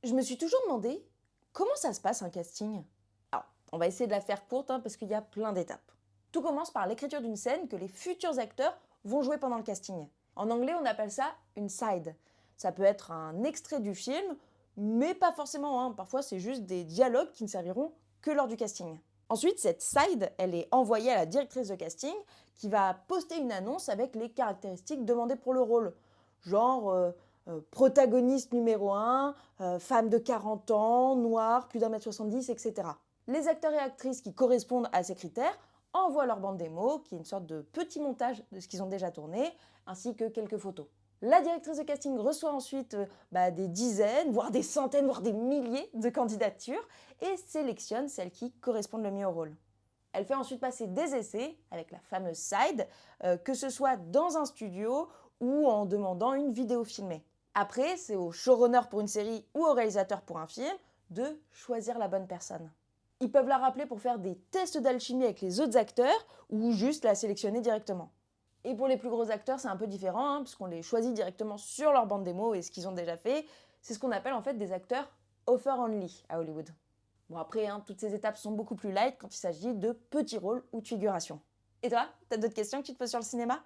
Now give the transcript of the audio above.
Je me suis toujours demandé comment ça se passe un casting. Alors, on va essayer de la faire courte parce qu'il y a plein d'étapes. Tout commence par l'écriture d'une scène que les futurs acteurs vont jouer pendant le casting. En anglais, on appelle ça une side. Ça peut être un extrait du film, mais pas forcément. Parfois, c'est juste des dialogues qui ne serviront que lors du casting. Ensuite, cette side, elle est envoyée à la directrice de casting qui va poster une annonce avec les caractéristiques demandées pour le rôle. Genre protagoniste numéro 1, femme de 40 ans, noire, plus d'1m70, etc. Les acteurs et actrices qui correspondent à ces critères envoient leur bande démo, qui est une sorte de petit montage de ce qu'ils ont déjà tourné, ainsi que quelques photos. La directrice de casting reçoit ensuite des dizaines, voire des centaines, voire des milliers de candidatures et sélectionne celles qui correspondent le mieux au rôle. Elle fait ensuite passer des essais avec la fameuse side, que ce soit dans un studio ou en demandant une vidéo filmée. Après, c'est au showrunner pour une série ou au réalisateur pour un film de choisir la bonne personne. Ils peuvent la rappeler pour faire des tests d'alchimie avec les autres acteurs ou juste la sélectionner directement. Et pour les plus gros acteurs, c'est un peu différent, puisqu'on les choisit directement sur leur bande démo et ce qu'ils ont déjà fait. C'est ce qu'on appelle en fait des acteurs offer only à Hollywood. Bon après, toutes ces étapes sont beaucoup plus light quand il s'agit de petits rôles ou de figuration. Et toi, t'as d'autres questions que tu te poses sur le cinéma ?